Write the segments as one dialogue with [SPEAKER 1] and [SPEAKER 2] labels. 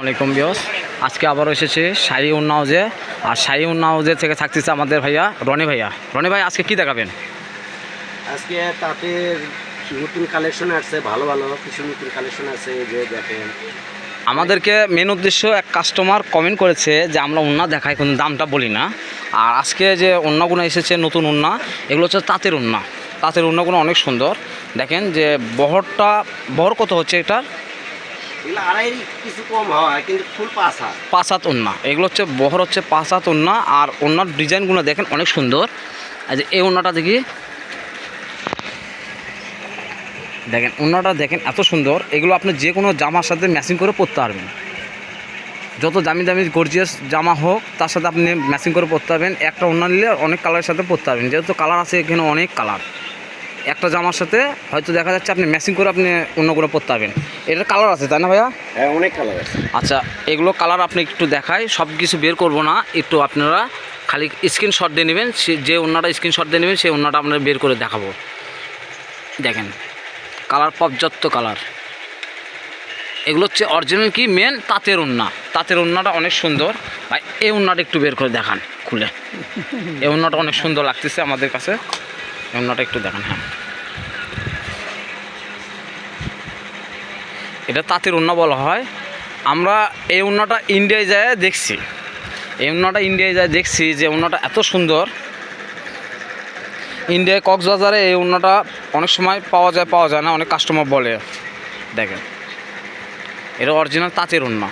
[SPEAKER 1] আলাইকুম বিয়স, আজকে আবারও এসেছে শাড়ি ওড়না হাউজে। আর শাড়ি ওড়না হাউজে থেকে থাকতেছে আমাদের ভাইয়া রনি ভাইয়া। রনি ভাই আজকে কি দেখাবেন?
[SPEAKER 2] আজকে তাঁতের নতুন কালেকশন আসছে, ভালো ভালো কিছু নতুন কালেকশন আছে, যে দেখেন।
[SPEAKER 1] আমাদেরকে মেন উদ্দেশ্য এক কাস্টমার কমেন্ট করেছে যে আমরা ওড়না দেখাই কোনো দামটা বলি না। আর আজকে যে ওড়নাগুলো এসেছে নতুন ওড়না, এগুলো হচ্ছে তাঁতের ওড়না। তাঁতের ওড়নাগুলো অনেক সুন্দর। দেখেন যে বহর কত হচ্ছে এটার?
[SPEAKER 2] এগুলো আড়াই কিছু কম হয়, কিন্তু ফুল
[SPEAKER 1] পাঁচ হাত ওড়না। এগুলো হচ্ছে বহর হচ্ছে 5 হাত ওড়না। আর ওড়নার ডিজাইনগুলো দেখেন অনেক সুন্দর। আর যে এই ওড়নাটা দেখি, দেখেন ওড়নাটা দেখেন এত সুন্দর। এগুলো আপনি যে কোনো জামার সাথে ম্যাচিং করে পরতে পারবেন। যত দামি দামি গর্জিয়াস জামা হোক তার সাথে আপনি ম্যাচিং করে পরতে পারবেন। একটা ওড়না নিলে অনেক কালারের সাথে পরতে পারবেন, যেহেতু কালার আছে এখানে অনেক কালার। একটা জামার সাথে হয়তো দেখা যাচ্ছে আপনি ম্যাচিং করে আপনি অন্য করে পরতে পারবেন। এটার কালার আছে তাই না ভাইয়া?
[SPEAKER 2] হ্যাঁ, অনেক কালার আছে।
[SPEAKER 1] আচ্ছা, এগুলো কালার আপনি একটু দেখাই, সব কিছু বের করবো না, একটু আপনারা খালি স্ক্রিনশট দিয়ে নেবেন। যে ওড়নাটা স্ক্রিনশট দিয়ে নেবেন সেই ওড়নাটা আপনারা বের করে দেখাবো। দেখেন কালার, পর্যাপ্ত কালার। এগুলো হচ্ছে অরিজিনাল কি মেন তাঁতের ওড়না। তাঁতের ওড়নাটা অনেক সুন্দর। ভাই এই ওড়নাটা একটু বের করে দেখান খুলে। এই ওড়নাটা অনেক সুন্দর লাগতেছে আমাদের কাছে। এই ওড়নাটা একটু দেখান। হ্যাঁ, এটা তাঁতের ওড়না বলা হয়। আমরা এই ওড়নাটা ইন্ডিয়ায় যায় দেখছি, এই ওড়নাটা ইন্ডিয়ায় যায় দেখছি যে ওড়নাটা এত সুন্দর। ইন্ডিয়ায় কক্সবাজারে এই ওড়নাটা অনেক সময় পাওয়া যায় না, অনেক কাস্টমার বলে। দেখেন এটা অরিজিনাল তাঁতের ওড়না।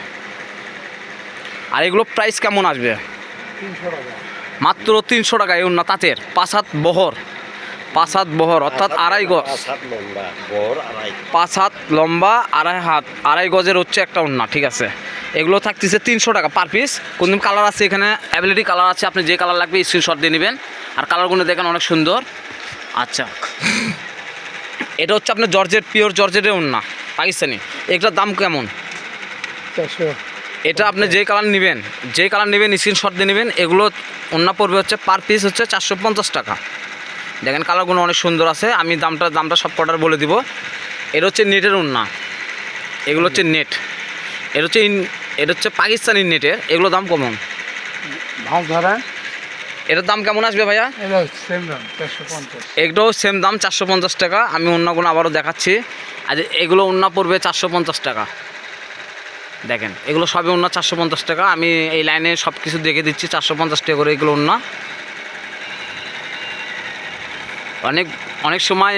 [SPEAKER 1] আর এগুলো প্রাইস কেমন আসবে?
[SPEAKER 2] 300 টাকা,
[SPEAKER 1] মাত্র 300 টাকা। এই ওড়না তাঁতের 5 হাত বহর, 5 হাত বহর অর্থাৎ আড়াই গজ। 5 হাত লম্বা, আড়াই গজের হচ্ছে একটা ওড়না। ঠিক আছে, এগুলো থাকতেছে 300 টাকা পার পিস। কোন কালার আছে এখানে? অ্যাভেলেবল কালার আছে, আপনি যে কালার লাগবে স্ক্রিনশট দিয়ে নেবেন। আর কালারগুলো দেখেন অনেক সুন্দর। আচ্ছা, এটা হচ্ছে আপনার জর্জেট, পিওর জর্জেটের ওড়না পাকিস্তানি। এটার দাম কেমন?
[SPEAKER 2] 400।
[SPEAKER 1] এটা আপনি যে কালার নেবেন স্ক্রিনশট দিয়ে নেবেন। এগুলো ওড়না পড়বে হচ্ছে পার পিস হচ্ছে 450 টাকা। দেখেন কালারগুলো অনেক সুন্দর আছে। আমি দামটা সব কটার বলে দিব। এটা হচ্ছে নেটের ওড়না, এগুলো হচ্ছে নেট। এটা হচ্ছে পাকিস্তানি নেটের। এগুলো দাম কেমন? এটার দাম কেমন আসবে ভাইয়া?
[SPEAKER 2] এটাও সেম দাম 450।
[SPEAKER 1] এগুলোও সেম দাম 450 টাকা। আমি ওড়নাগুলো আবারও দেখাচ্ছি। আর এগুলো ওড়না পড়বে 450 টাকা। দেখেন এগুলো সবই ওড়না 450 টাকা। আমি এই লাইনে সব কিছু দেখে দিচ্ছি 450 টাকা করে এগুলো ওড়না। অনেক সময়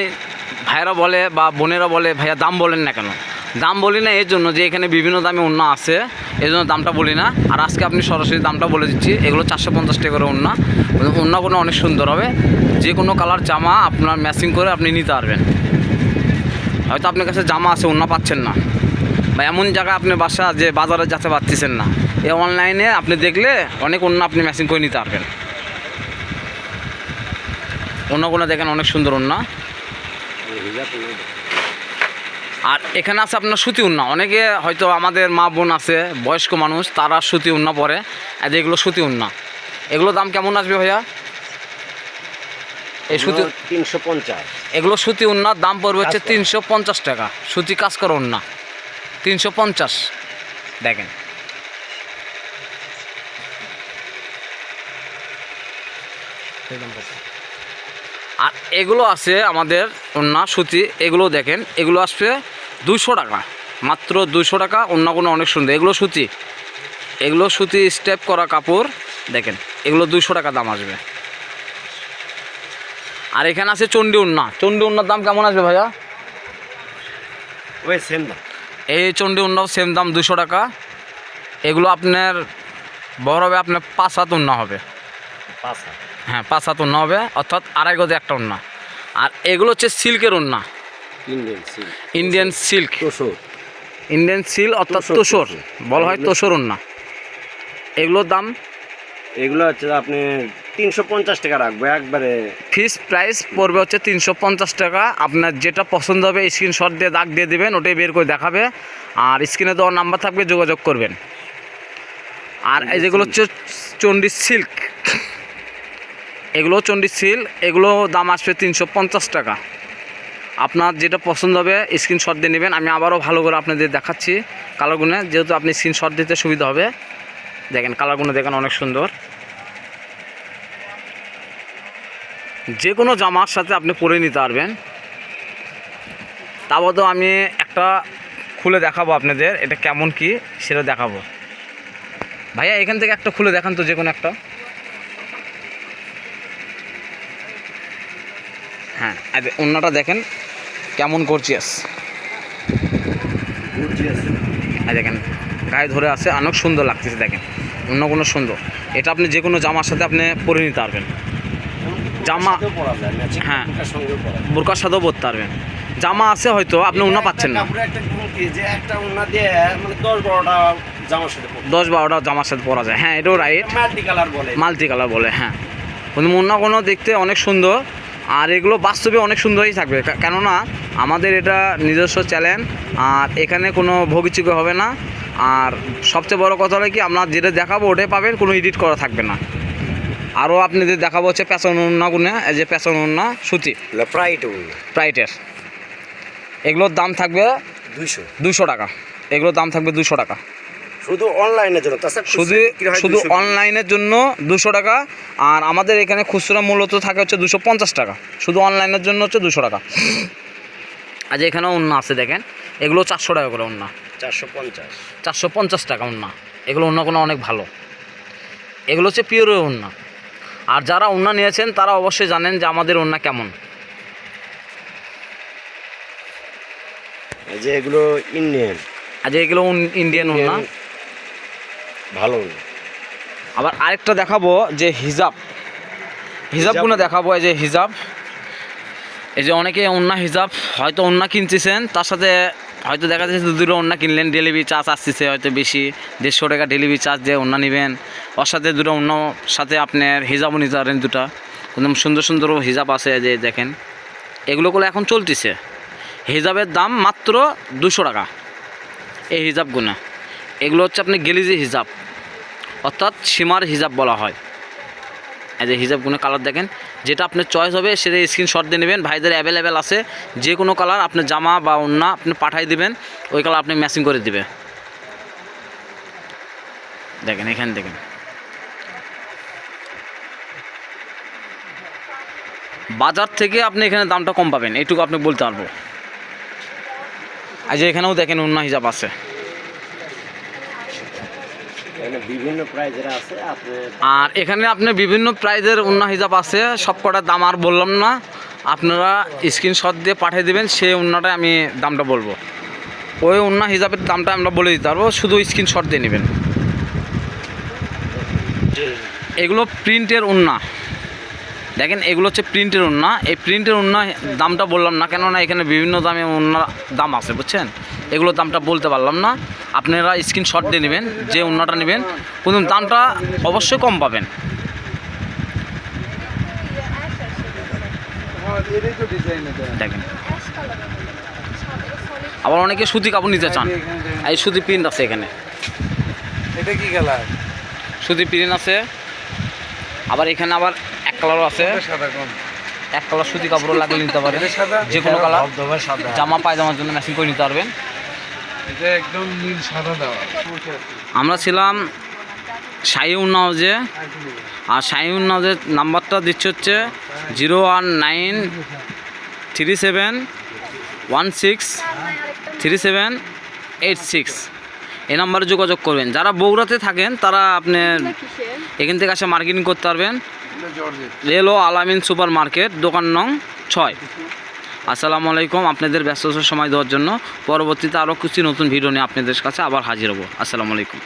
[SPEAKER 1] ভাইয়েরা বলে বা বোনেরা বলে ভাইয়া দাম বলেন না কেন? দাম বলি না এর জন্য যে এখানে বিভিন্ন দামে ওড়না আছে, এই জন্য দামটা বলি না। আর আজকে আপনি সরাসরি দামটা বলে দিচ্ছি। এগুলো 450 টাকা করে ওড়না। ওড়নাগুলো অনেক সুন্দর হবে। যে কোনো কালার জামা আপনার ম্যাচিং করে আপনি নিতে পারবেন। হয়তো আপনার কাছে জামা আছে, ওড়না পাচ্ছেন না, বা এমন জায়গায় আপনি বাসা যে বাজারে যেতে পারতেছেন না, এই অনলাইনে আপনি দেখলে অনেক ওড়না আপনি ম্যাচিং করে নিতে পারবেন। ওড়নাগুলো দেখেন অনেক সুন্দর ওড়না। আর এখানে আছে আপনার সুতি ওড়না। অনেকে হয়তো আমাদের মা বোন আছে, বয়স্ক মানুষ, তারা সুতি ওড়না পরে। আর এগুলো সুতি ওড়না। এগুলো দাম কেমন আসবে ভাইয়া? এই সুতি
[SPEAKER 2] 350।
[SPEAKER 1] এগুলো সুতি ওড়নার দাম পড়বে হচ্ছে 350 টাকা। সুতি কাজ করা ওড়না 350। দেখেন আর এগুলো আছে আমাদের ওড়না সুতি। এগুলো দেখেন, এগুলো আসবে 200 টাকা, মাত্র 200 টাকা। ওড়নাগুলো অনেক সুন্দর। এগুলো সুতি স্টেপ করা কাপড়। দেখেন এগুলো 200 টাকা দাম আসবে। আর এখানে আছে চণ্ডী ওড়না। চণ্ডী ওড়নার দাম কেমন আসবে ভাইয়া?
[SPEAKER 2] ওই সেম দাম।
[SPEAKER 1] এই চণ্ডী ওড়নাও সেম দাম 200 টাকা। এগুলো আপনার বড় হবে, আপনার 5 হাত ওড়না হবে।
[SPEAKER 2] 5 হাত,
[SPEAKER 1] হ্যাঁ 5 হাত ওড়না হবে, অর্থাৎ আড়াই গজে একটা ওড়না। আর এগুলো হচ্ছে সিল্কের ওড়না, ইন্ডিয়ান সিল্ক, ইন্ডিয়ান সিল্ক অর্থাৎ তোসর বলা হয়, তোসর ওড়না। এগুলোর দাম,
[SPEAKER 2] এগুলো হচ্ছে আপনি 350 টাকা রাখবো একবারে।
[SPEAKER 1] ফিক্স প্রাইস পড়বে হচ্ছে 350 টাকা। আপনার যেটা পছন্দ হবে স্ক্রিনশট দিয়ে দাগ দিয়ে দেবেন, ওটাই বের করে দেখাবে। আর স্ক্রিনে দেওয়ার নাম্বার থাকবে, যোগাযোগ করবেন। আর এই যেগুলো হচ্ছে চণ্ডী সিল্ক, এগুলো চণ্ডী সিল্ক। এগুলো দাম আসবে 350 টাকা। আপনার যেটা পছন্দ হবে স্ক্রিনশট দিয়ে নেবেন। আমি আবারও ভালো করে আপনাদের দেখাচ্ছি কালারগুলো, যেহেতু আপনি স্ক্রিনশট দিতে সুবিধা হবে। দেখেন কালারগুলো দেখেন অনেক সুন্দর। যে কোনো জামার সাথে আপনি পরে নিতে পারবেন। তা বাদেও আমি একটা খুলে দেখাবো আপনাদের, এটা কেমন কি সেটা দেখাবো। ভাইয়া এখান থেকে একটা খুলে দেখান তো, যে কোনো একটা। হ্যাঁ, অন্যটা দেখেন কেমন গর্জিয়াস। দেখেন গায়ে ধরে আছে, অনেক সুন্দর লাগতেছে। দেখেন অন্য কোনো সুন্দর, এটা আপনি যে কোনো জামার সাথে আপনি পরে নিতে পারবেন। জামা, হ্যাঁ বোরকার সাথেও পরতে পারবেন। জামা আছে হয়তো আপনি ওন্না পাচ্ছেন না, 10-12টা জামার সাথে পরা যায়। হ্যাঁ এটাও রাইট, মাল্টি কালার বলে। হ্যাঁ কিন্তু অন্য কোনো দেখতে অনেক সুন্দর, আর এগুলো বাস্তবে অনেক সুন্দরই থাকবে, কেননা আমাদের এটা নিজস্ব চ্যানেল, আর এখানে কোনো ভোগিচুকি হবে না। আর সবচেয়ে বড় কথা হলো কি, আমরা যেটা দেখাবো ওটাই পাবেন, কোনো এডিট করা থাকবে না। আরও আপনাদের দেখাবো হচ্ছে প্যাশন ওড়না গুনে, এই যে প্যাশন ওড়না সুতি প্রাইটের, এগুলোর দাম থাকবে 200 টাকা। এগুলোর দাম থাকবে 200 টাকা
[SPEAKER 2] শুধু অনলাইনের জন্য,
[SPEAKER 1] শুধু অনলাইনের জন্য 200 টাকা। আর আমাদের এখানে খুচরা মূল্য তো থাকে হচ্ছে 250 টাকা, শুধু অনলাইনের জন্য হচ্ছে 200 টাকা। আজ এখানেও ওড়না আছে দেখেন, এগুলো 400 টাকা করে ওড়না, 450 টাকা ওড়না। এগুলো ওড়না কোনো অনেক ভালো, এগুলো হচ্ছে পিওরের ওড়না। আর যারা ওড়না নিয়েছেন তারা অবশ্যই জানেন যে আমাদের ওড়না কেমন।
[SPEAKER 2] এই যে এগুলো ইন্ডিয়ান,
[SPEAKER 1] আজ এগুলো ইন্ডিয়ান ওড়না
[SPEAKER 2] ভালো।
[SPEAKER 1] আবার আরেকটা দেখাবো যে হিজাবগুলো দেখাবো। এই যে হিজাব, এই যে অনেকে ওড়না হিজাব হয়তো ওড়না কিনতেছেন, তার সাথে হয়তো দেখা যাচ্ছে দুটো ওড়না কিনলেন, ডেলিভারি চার্জ আসতেছে হয়তো বেশি, 150 টাকা ডেলিভারি চার্জ দিয়ে ওড়না নেবেন। ওর সাথে দুটো অন্য সাথে আপনার হিজাবও নিতে পারেন, দুটা একদম সুন্দর সুন্দর হিজাব আছে। যে দেখেন এগুলোগুলো এখন চলতেছে, হিজাবের দাম মাত্র 200 টাকা। এই হিজাবগুলো, এগুলো হচ্ছে আপনি গেলিজি হিজাব, অর্থাৎ সীমার হিজাব বলা হয়। এই যে হিজাবগুলো কালার দেখেন, যেটা আপনার চয়েস হবে সেটা স্ক্রিনশট দিয়ে নেবেন। ভাইদের অ্যাভেলেবেল আছে, যে কোনো কালার আপনার জামা বা ওড়না আপনি পাঠাই দিবেন, ওই কালার আপনি ম্যাচিং করে দিবে। দেখেন এখানে দেখেন, বাজার থেকে আপনি এখানে দামটা কম পাবেন, এইটুকু আপনি বলতে পারবো। আর যে এখানেও দেখেন ওড়না হিজাব আছে,
[SPEAKER 2] বিভিন্ন প্রাইজের আছে।
[SPEAKER 1] আর এখানে আপনি বিভিন্ন প্রাইজের ওড়না হিজাব আছে, সব কটার দাম আর বললাম না, আপনারা স্ক্রিনশট দিয়ে পাঠিয়ে দেবেন, সেই ওড়নাটাই আমি দামটা বলবো। ওই ওড়না হিজাবের দামটা আমরা বলে দিতে পারবো, শুধু স্ক্রিনশট দিয়ে নেবেন। এগুলো প্রিন্টের ওড়না, দেখেন এগুলো হচ্ছে প্রিন্টের ওড়না। এই প্রিন্টের ওড়না দামটা বললাম না, কেননা এখানে বিভিন্ন দামে ওড়না দাম আছে, বুঝছেন। এগুলোর দামটা বলতে পারলাম না, আপনারা স্ক্রিনশট দিয়ে নেবেন, যে ওড়নাটা নেবেন প্রথম দামটা অবশ্যই কম পাবেন। দেখেন আবার অনেকে সুতি কাপড় নিতে চান, এই সুতি প্রিন্ট আছে এখানে,
[SPEAKER 3] এটা কি কালার?
[SPEAKER 1] সুতি প্রিন্ট আছে। আবার এখানে আবার এক কালারও আছে, এক কালার সুতি কাপড়ও লাগিয়ে নিতে পারবেন, যে কোনো কালার জামা পায়জামার জন্য ম্যাচিং করে নিতে পারবেন।
[SPEAKER 3] এটা একদম নীল সাদা দেওয়া।
[SPEAKER 1] আমরা ছিলাম শাহী উন্না হাউজে, আর শাহী উন্না হাউজের নাম্বারটা দিচ্ছে হচ্ছে 01937163786। এই নাম্বারে যোগাযোগ করবেন। যারা বগুড়াতে থাকেন তারা আপনি এখান থেকে আসে মার্কেটিং করতে পারবেন। রেল ও আলামিন সুপার মার্কেট, দোকান নং 6। আসসালামু আলাইকুম। আপনাদের ব্যস্ত সময় দেওয়ার জন্য পরবর্তীতে আরও কিছু নতুন ভিডিও নিয়ে আপনাদের কাছে আবার হাজির হব। আসসালামু আলাইকুম।